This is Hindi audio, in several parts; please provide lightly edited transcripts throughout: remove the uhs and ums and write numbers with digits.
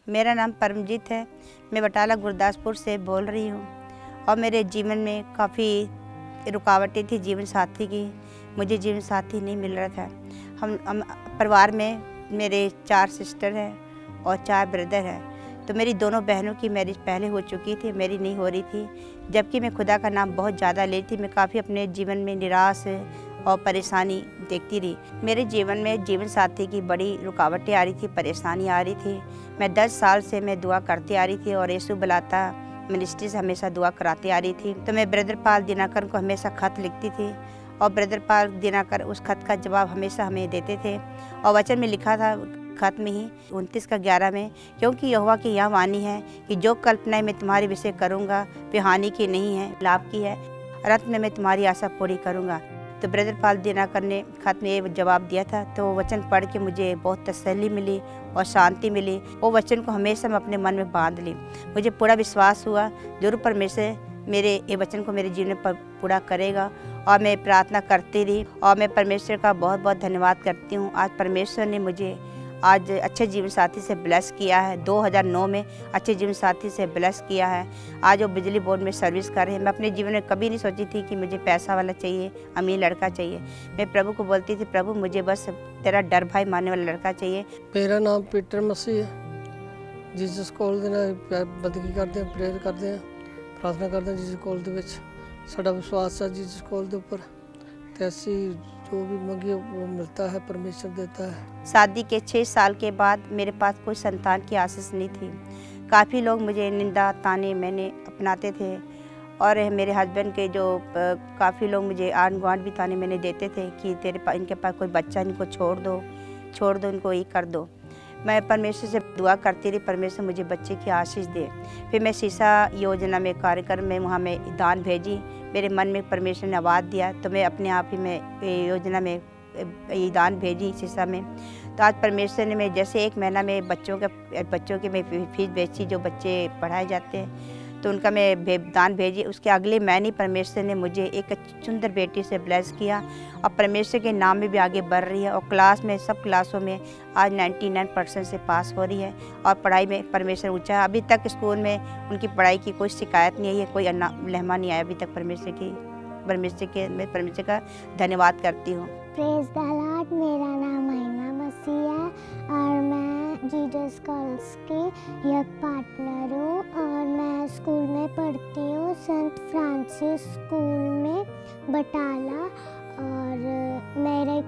मेरा नाम परमजीत है। मैं बटाला गुरदासपुर से बोल रही हूँ और मेरे जीवन में काफ़ी रुकावटें थी जीवन साथी की। मुझे जीवन साथी नहीं मिल रहा था। हम परिवार में मेरे 4 सिस्टर हैं और 4 ब्रदर हैं। तो मेरी दोनों बहनों की मैरिज पहले हो चुकी थी, मेरी नहीं हो रही थी। जबकि मैं खुदा का नाम बहुत ज़्यादा लेती थी। मैं काफ़ी अपने जीवन में निराश और परेशानी देखती रही। मेरे जीवन में जीवन साथी की बड़ी रुकावटें आ रही थी, परेशानी आ रही थी। मैं 10 साल से मैं दुआ करती आ रही थी और यीशु बुलाता मिनिस्ट्री से हमेशा दुआ कराती आ रही थी। तो मैं ब्रदर पाल दिनाकर को हमेशा खत लिखती थी और ब्रदर पाल दिनाकर उस खत का जवाब हमेशा हमें देते थे। और वचन में लिखा था खत में ही 29/11 में, क्योंकि यहोवा की यह वाणी है कि जो कल्पनाएं मैं तुम्हारे विषय करूँगा वे हानि की नहीं है, लाभ की है, और अंत में मैं तुम्हारी आशा पूरी करूँगा। तो ब्रदर पाल दिनाकर ने खत में ये जवाब दिया था। तो वो वचन पढ़ के मुझे बहुत तसल्ली मिली और शांति मिली। वो वचन को हमेशा मैं अपने मन में बांध ली। मुझे पूरा विश्वास हुआ जरूर परमेश्वर मेरे ये वचन को मेरे जीवन पर पूरा करेगा। और मैं प्रार्थना करती रही और मैं परमेश्वर का बहुत बहुत धन्यवाद करती हूँ। आज परमेश्वर ने मुझे आज अच्छे जीवन साथी से ब्लेस किया है। 2009 में अच्छे जीवन साथी से ब्लेस किया है। आज वो बिजली बोर्ड में सर्विस कर रहे हैं। मैं अपने जीवन में कभी नहीं सोची थी कि मुझे पैसा वाला चाहिए, अमीर लड़का चाहिए। मैं प्रभु को बोलती थी, प्रभु मुझे बस तेरा डर भाई मानने वाला लड़का चाहिए। मेरा नाम पीटर मसीह है। जीसस कॉल ਦੇ बंदगी करते हैं, प्रेयर करते हैं, प्रार्थना करते हैं। जीसस कॉल ਦੇ ਵਿੱਚ ਸਾਡਾ विश्वास है जीसस कॉल ਦੇ ਉੱਪਰ ਤੇ ਅਸੀਂ जो भी मांगिए वो मिलता है, परमेश्वर देता है। शादी के 6 साल के बाद मेरे पास कोई संतान की आशीष नहीं थी। काफ़ी लोग मुझे निंदा ताने मैंने अपनाते थे और मेरे हस्बैंड के जो काफ़ी लोग मुझे आंड गुआंढ भी ताने मैंने देते थे कि इनके पास कोई बच्चा, इनको छोड़ दो, इनको ये कर दो। मैं परमेश्वर से दुआ करती रही, परमेश्वर मुझे बच्चे की आशीष दे। फिर मैं सीसा योजना में कार्यक्रम में वहाँ में दान भेजी। मेरे मन में परमेश्वर ने आवाज़ दिया तो मैं अपने आप ही में योजना में ये दान भेजी सीसा में। तो आज परमेश्वर ने मैं जैसे 1 महीना में बच्चों की मैं फीस बेची, जो बच्चे पढ़ाए जाते हैं तो उनका मैं दान भेजी। उसके अगले महीने परमेश्वर ने मुझे एक सुंदर बेटी से ब्लेस किया और परमेश्वर के नाम में भी आगे बढ़ रही है और क्लास में सब क्लासों में आज 99% से पास हो रही है और पढ़ाई में परमेश्वर ऊंचा है। अभी तक स्कूल में उनकी पढ़ाई की कोई शिकायत नहीं आई है, कोई लहमा नहीं आया अभी तक। मैं परमेश्वर का धन्यवाद करती हूँ। Praise the Lord. मेरा नाम महिमा मसीह है और मैं जीसस कॉल्स की एक पार्टनर हूँ और मैं स्कूल में पढ़ती हूँ, सेंट फ्रांसिस स्कूल में बटाला। और मेरी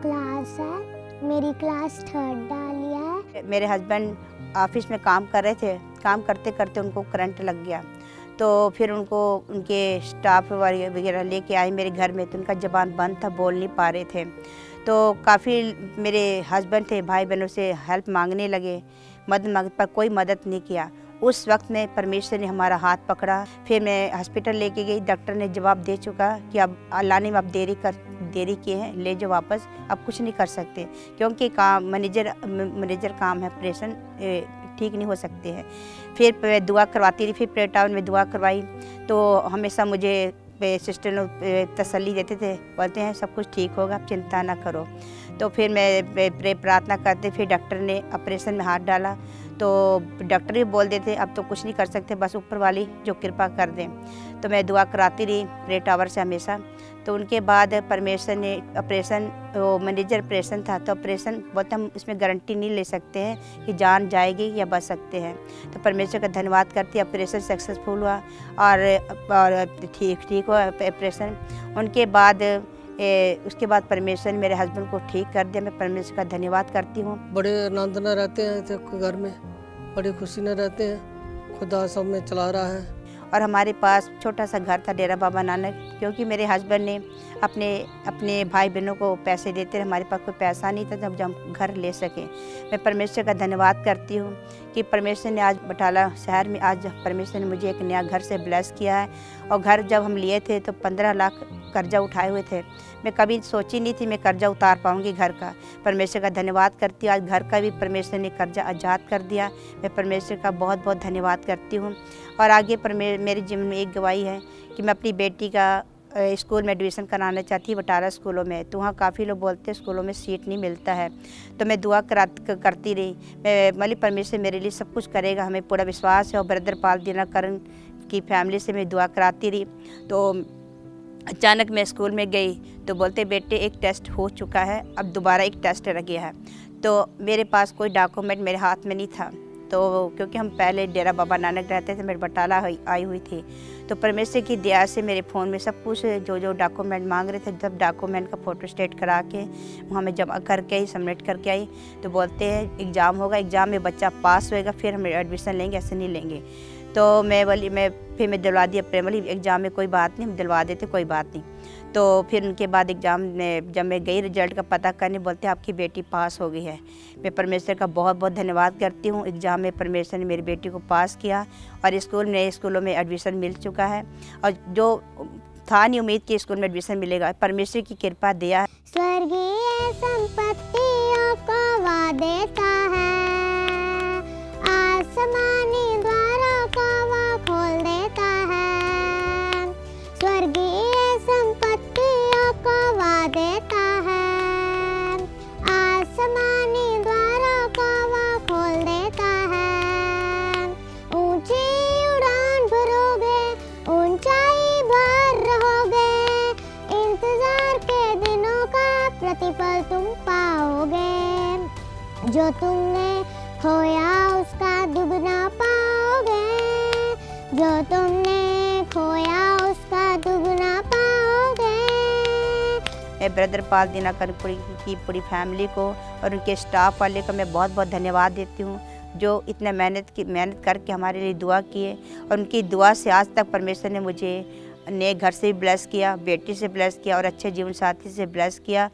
क्लास 3rd डालिया है। मेरे हस्बैंड ऑफिस में काम कर रहे थे। काम करते करते उनको करंट लग गया तो फिर उनके स्टाफ वगैरह लेके आए मेरे घर में। तो उनका ज़बान बंद था, बोल नहीं पा रहे थे। तो काफ़ी मेरे हस्बैंड थे भाई बहनों से हेल्प मांगने लगे, मदद मांग पर कोई मदद नहीं किया। उस वक्त में परमेश्वर ने हमारा हाथ पकड़ा। फिर मैं हॉस्पिटल लेके गई। डॉक्टर ने जवाब दे चुका कि अब लाने में आप देरी किए हैं, ले जाओ वापस, अब कुछ नहीं कर सकते क्योंकि काम मैनेजर काम है, ऑपरेशन ठीक नहीं हो सकते हैं। फिर मैं दुआ करवाती रही। फिर प्रेयर टाउन में दुआ करवाई तो हमेशा मुझे सिस्टर लोग तसल्ली देते थे, बोलते हैं सब कुछ ठीक होगा, आप चिंता ना करो। तो फिर मैं प्रार्थना करते, फिर डॉक्टर ने ऑपरेशन में हाथ डाला तो डॉक्टर भी बोल देते अब तो कुछ नहीं कर सकते, बस ऊपर वाली जो कृपा कर दें। तो मैं दुआ कराती रही प्रेयर टावर से हमेशा। तो उनके बाद परमेश्वर ने ऑपरेशन, वो मैनेजर ऑपरेशन था तो ऑपरेशन बोलते हम इसमें गारंटी नहीं ले सकते हैं कि जान जाएगी या बच सकते हैं। तो परमेश्वर का धन्यवाद करती, ऑपरेशन सक्सेसफुल हुआ और ठीक हुआ ऑपरेशन। उनके बाद उसके बाद परमेश्वर ने मेरे हस्बैंड को ठीक कर दिया। मैं परमेश्वर का धन्यवाद करती हूँ। बड़े आनंद न रहते हैं घर में, बड़ी खुशी न रहते हैं। खुदा सब में चला रहा है। और हमारे पास छोटा सा घर था डेरा बाबा नानक, क्योंकि मेरे हस्बैंड ने अपने भाई बहनों को पैसे देते रहे। हमारे पास कोई पैसा नहीं था जब हम घर ले सकें। मैं परमेश्वर का धन्यवाद करती हूँ कि परमेश्वर ने आज बटाला शहर में आज परमेश्वर ने मुझे एक नया घर से ब्लेस किया है। और घर जब हम लिए थे तो 15 लाख कर्जा उठाए हुए थे। मैं कभी सोची नहीं थी मैं कर्जा उतार पाऊँगी घर का। परमेश्वर का धन्यवाद करती हूँ, आज घर का भी परमेश्वर ने कर्जा आज़ाद कर दिया। मैं परमेश्वर का बहुत बहुत धन्यवाद करती हूँ। और आगे मेरे जीवन में एक गवाही है कि मैं अपनी बेटी का स्कूल में एडमिशन कराना चाहती बटाला स्कूलों में, तो वहाँ काफ़ी लोग बोलते हैं स्कूलों में सीट नहीं मिलता है। तो मैं दुआ करती रही, मैं मतलब परमेश्वर मेरे लिए सब कुछ करेगा, हमें पूरा विश्वास है। और ब्रदर पाल दिनकरन की फैमिली से मैं दुआ कराती रही। तो अचानक मैं स्कूल में गई तो बोलते बेटे एक टेस्ट हो चुका है, अब दोबारा एक टेस्ट रह गया है। तो मेरे पास कोई डॉक्यूमेंट मेरे हाथ में नहीं था, तो क्योंकि हम पहले डेरा बाबा नानक रहते थे, मैं बटाला आई हुई थी। तो परमेश्वर की दया से मेरे फ़ोन में सब कुछ जो डॉक्यूमेंट मांग रहे थे, सब डॉक्यूमेंट का फ़ोटो स्टेट करा के वहाँ मैं जमा करके आई, सबमिट करके आई। तो बोलते हैं एग्ज़ाम होगा, एग्ज़ाम में बच्चा पास होएगा फिर हम एडमिशन लेंगे, ऐसे नहीं लेंगे। तो मैं दिलवा दी अपने वाली एग्ज़ाम में कोई बात नहीं, हम दिलवा देते कोई बात नहीं। तो फिर उनके बाद एग्ज़ाम में जब मैं गई रिजल्ट का पता करने, बोलते आपकी बेटी पास हो गई है। मैं परमेश्वर का बहुत बहुत धन्यवाद करती हूँ। एग्ज़ाम में परमेश्वर ने मेरी बेटी को पास किया और स्कूलों में एडमिशन मिल चुका है। और जो था नहीं उम्मीद कि स्कूल में एडमिशन मिलेगा, परमेश्वर की कृपा दया है। स्वर्गीय संपत्तियों को वा देता है, आसमानी द्वारों को वो खोल देता है। स्वर्गीय संपत्तियों को वा देता है, आसमानी द्वारों को वो खोल देता है। ऊंची उड़ान भरोगे, ऊंचाई भर रहोगे, इंतजार के दिनों का प्रतिफल तुम पाओगे। जो तुमने खोया उसका दुगना पाओगे, जो तुमने खोया उसका दुगना पाओगे। मैं ब्रदर पाल दिनकर की पूरी फैमिली को और उनके स्टाफ वाले को मैं बहुत बहुत धन्यवाद देती हूँ, जो इतने मेहनत करके हमारे लिए दुआ किए। और उनकी दुआ से आज तक परमेश्वर ने मुझे नए घर से भी ब्लेस किया, बेटी से ब्लेस किया और अच्छे जीवन साथी से ब्लेस किया।